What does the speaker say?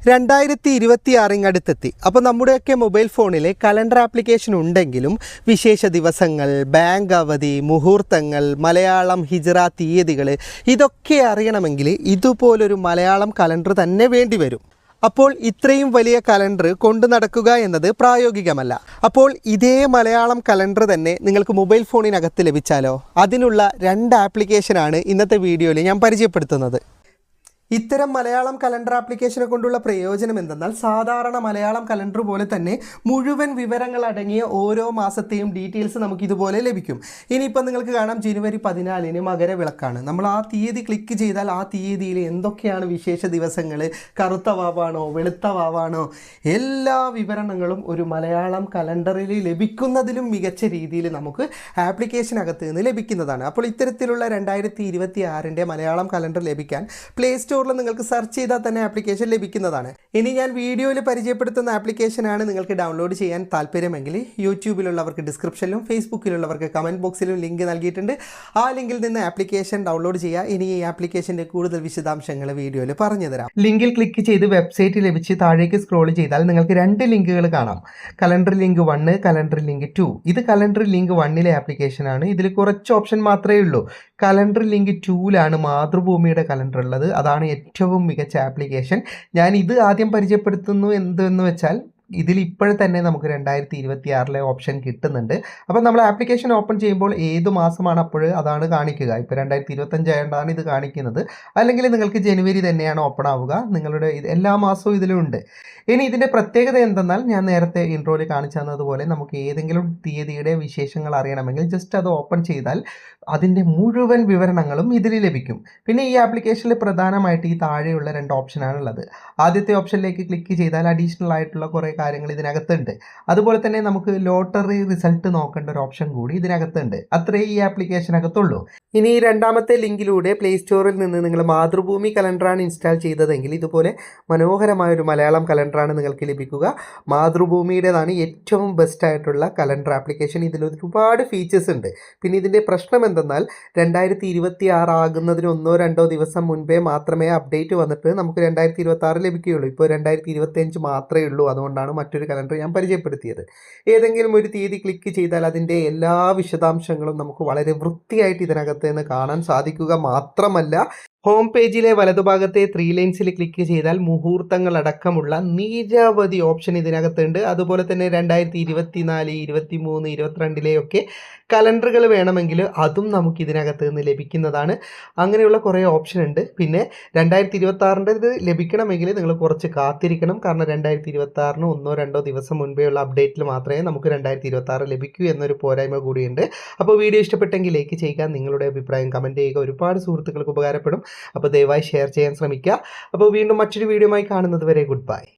2026 അടുത്തെത്തി. അപ്പോൾ നമ്മുടെയൊക്കെ മൊബൈൽ ഫോണിൽ കലണ്ടർ ആപ്ലിക്കേഷൻ ഉണ്ടെങ്കിലും വിശേഷ ദിവസങ്ങൾ, ബാങ്ക് അവധി, മുഹൂർത്തങ്ങൾ, മലയാളം ഹിജ്റ തീയതികൾ ഇതൊക്കെ അറിയണമെങ്കിൽ ഇതുപോലൊരു മലയാളം കലണ്ടർ തന്നെ വേണ്ടി വരും. അപ്പോൾ ഇത്രയും വലിയ കലണ്ടർ കൊണ്ടു നടക്കുക എന്നത് പ്രായോഗികമല്ല. അപ്പോൾ ഇതേ മലയാളം കലണ്ടർ തന്നെ നിങ്ങൾക്ക് മൊബൈൽ ഫോണിനകത്ത് ലഭിച്ചാലോ? അതിനുള്ള 2 ആപ്ലിക്കേഷനാണ് ഇന്നത്തെ വീഡിയോയിൽ ഞാൻ പരിചയപ്പെടുത്തുന്നത്. ഇത്തരം മലയാളം കലണ്ടർ ആപ്ലിക്കേഷനെ കൊണ്ടുള്ള പ്രയോജനം എന്തെന്നാൽ സാധാരണ മലയാളം കലണ്ടർ പോലെ തന്നെ മുഴുവൻ വിവരങ്ങൾ അടങ്ങിയ ഓരോ മാസത്തെയും ഡീറ്റെയിൽസ് നമുക്ക് ഇതുപോലെ ലഭിക്കും. ഇനിയിപ്പോൾ നിങ്ങൾക്ക് കാണാം ജനുവരി 14 മകരവിളക്കാണ്. നമ്മൾ ആ തീയതി ക്ലിക്ക് ചെയ്താൽ ആ തീയതിയിൽ എന്തൊക്കെയാണ് വിശേഷ ദിവസങ്ങൾ, കറുത്ത വാവാണോ വെളുത്ത വാവാണോ, എല്ലാ വിവരണങ്ങളും ഒരു മലയാളം കലണ്ടറിൽ ലഭിക്കുന്നതിലും മികച്ച രീതിയിൽ നമുക്ക് ആപ്ലിക്കേഷനകത്ത് നിന്ന് ലഭിക്കുന്നതാണ്. അപ്പോൾ ഇത്തരത്തിലുള്ള 2026 മലയാളം കലണ്ടർ ലഭിക്കാൻ പ്ലേ സ്റ്റോർ നിങ്ങൾക്ക് സെർച്ച് ചെയ്താൽ തന്നെ ആപ്ലിക്കേഷൻ ലഭിക്കുന്നതാണ്. ഇനി ഞാൻ വീഡിയോയിൽ പരിചയപ്പെടുത്തുന്ന ആപ്ലിക്കേഷനാണ് നിങ്ങൾക്ക് ഡൗൺലോഡ് ചെയ്യാൻ താല്പര്യമെങ്കിൽ യൂട്യൂബിലുള്ളവർക്ക് ഡിസ്ക്രിപ്ഷനിലും ഫേസ്ബുക്കിലുള്ളവർക്ക് കമൻറ്റ് ബോക്സിലും ലിങ്ക് നൽകിയിട്ടുണ്ട്. ആ ലിങ്കിൽ നിന്ന് ആപ്ലിക്കേഷൻ ഡൗൺലോഡ് ചെയ്യുക. ഇനി ഈ ആപ്ലിക്കേഷൻ്റെ കൂടുതൽ വിശദാംശങ്ങൾ വീഡിയോയിൽ പറഞ്ഞു തരാം. ലിങ്കിൽ ക്ലിക്ക് ചെയ്ത് വെബ്സൈറ്റ് ലഭിച്ച് താഴേക്ക് സ്ക്രോൾ ചെയ്താൽ നിങ്ങൾക്ക് 2 ലിങ്കുകൾ കാണാം. Calendar link 1, calendar link 2. ഇത് കലണ്ടർ ലിങ്ക് 1ലെ ആപ്ലിക്കേഷനാണ്. ഇതിൽ കുറച്ച് ഓപ്ഷൻ മാത്രമേ ഉള്ളൂ. കലണ്ടർ ലിങ്ക് 2ലാണ് മാതൃഭൂമിയുടെ കലണ്ടർ ഉള്ളത്. അതാണ് ഏറ്റവും മികച്ച ആപ്ലിക്കേഷൻ. ഞാൻ ഇത് ആദ്യം പരിചയപ്പെടുത്തുന്നു എന്തെന്ന് വെച്ചാൽ ഇതിൽ ഇപ്പോഴും തന്നെ നമുക്ക് 2026 ഓപ്ഷൻ കിട്ടുന്നുണ്ട്. അപ്പോൾ നമ്മൾ ആപ്ലിക്കേഷൻ ഓപ്പൺ ചെയ്യുമ്പോൾ ഏത് മാസമാണ് അപ്പോൾ അതാണ് കാണിക്കുക. ഇപ്പോൾ 2025 ആയതുകൊണ്ടാണ് ഇത് കാണിക്കുന്നത്. അല്ലെങ്കിൽ നിങ്ങൾക്ക് ജനുവരി തന്നെയാണ് ഓപ്പൺ ആവുക. നിങ്ങളുടെ എല്ലാ മാസവും ഇതിലുണ്ട്. ഇനി ഇതിൻ്റെ പ്രത്യേകത എന്തെന്നാൽ ഞാൻ നേരത്തെ ഇൻട്രോയിൽ കാണിച്ചു തന്നതുപോലെ നമുക്ക് ഏതെങ്കിലും തീയതിയുടെ വിശേഷങ്ങൾ അറിയണമെങ്കിൽ ജസ്റ്റ് അത് ഓപ്പൺ ചെയ്താൽ അതിൻ്റെ മുഴുവൻ വിവരണങ്ങളും ഇതിൽ ലഭിക്കും. പിന്നെ ഈ ആപ്ലിക്കേഷനിൽ പ്രധാനമായിട്ട് ഈ താഴെയുള്ള 2 ഓപ്ഷനാണ് ഉള്ളത്. ആദ്യത്തെ ഓപ്ഷനിലേക്ക് ക്ലിക്ക് ചെയ്താൽ അഡീഷണൽ ആയിട്ടുള്ള കുറേ കാര്യങ്ങൾ ഇതിനകത്തുണ്ട്. അതുപോലെ തന്നെ നമുക്ക് ലോട്ടറി റിസൾട്ട് നോക്കേണ്ട ഒരു ഓപ്ഷൻ കൂടി ഇതിനകത്തുണ്ട്. അത്രേ ഈ ആപ്ലിക്കേഷനകത്തുള്ളൂ. ഇനി രണ്ടാമത്തെ ലിങ്കിലൂടെ പ്ലേ സ്റ്റോറിൽ നിന്ന് നിങ്ങൾ മാതൃഭൂമി കലണ്ടറാണ് ഇൻസ്റ്റാൾ ചെയ്തതെങ്കിൽ ഇതുപോലെ മനോഹരമായൊരു മലയാളം കലണ്ടറാണ് നിങ്ങൾക്ക് ലഭിക്കുക. മാതൃഭൂമിയുടേതാണ് ഏറ്റവും ബെസ്റ്റ് ആയിട്ടുള്ള കലണ്ടർ ആപ്ലിക്കേഷൻ. ഇതിൽ ഒരുപാട് ഫീച്ചേഴ്സ് ഉണ്ട്. പിന്നെ ഇതിൻ്റെ പ്രശ്നം എന്തെന്നാൽ 2026 ആകുന്നതിന് 1-2 ദിവസം മുൻപേ മാത്രമേ അപ്ഡേറ്റ് വന്നിട്ട് നമുക്ക് 2026 ലഭിക്കുകയുള്ളൂ. ഇപ്പോൾ 2025 മാത്രമേ ഉള്ളൂ. അതുകൊണ്ടാണ് മറ്റൊരു കലണ്ടർ ഞാൻ പരിചയപ്പെടുത്തിയത്. ഏതെങ്കിലും ഒരു തീയതി ക്ലിക്ക് ചെയ്താൽ അതിൻ്റെ എല്ലാ വിശദാംശങ്ങളും നമുക്ക് വളരെ വൃത്തിയായിട്ട് ഇതിനകത്ത് നിന്ന് കാണാൻ സാധിക്കുക മാത്രമല്ല ഹോം പേജിലെ വലതുഭാഗത്തെ 3 ലൈൻസിൽ ക്ലിക്ക് ചെയ്താൽ മുഹൂർത്തങ്ങൾ അടക്കമുള്ള നിരവധി ഓപ്ഷൻ ഇതിനകത്തുണ്ട്. അതുപോലെ തന്നെ 2024, 23, 22 കലണ്ടറുകൾ വേണമെങ്കിൽ അതും നമുക്ക് ഇതിനകത്ത് നിന്ന് ലഭിക്കുന്നതാണ്. അങ്ങനെയുള്ള കുറേ ഓപ്ഷൻ ഉണ്ട്. പിന്നെ 2026 ലഭിക്കണമെങ്കിൽ നിങ്ങൾ കുറച്ച് കാത്തിരിക്കണം. കാരണം 2026 1-2 ദിവസം മുൻപേയുള്ള അപ്ഡേറ്റിൽ മാത്രമേ നമുക്ക് 2026 ലഭിക്കൂ എന്നൊരു പോരായ്മ കൂടിയുണ്ട്. അപ്പോൾ വീഡിയോ ഇഷ്ടപ്പെട്ടെങ്കിൽ ലൈക്ക് ചെയ്യുക, നിങ്ങളുടെ അഭിപ്രായം കമൻറ്റ് ചെയ്യുക. ഒരുപാട് സുഹൃത്തുക്കൾക്ക് ഉപകാരപ്പെടും. അപ്പോൾ ദയവായി ഷെയർ ചെയ്യാൻ ശ്രമിക്കുക. അപ്പോൾ വീണ്ടും മറ്റൊരു വീഡിയോയുമായി കാണുന്നത് വരെ ഗുഡ് ബൈ.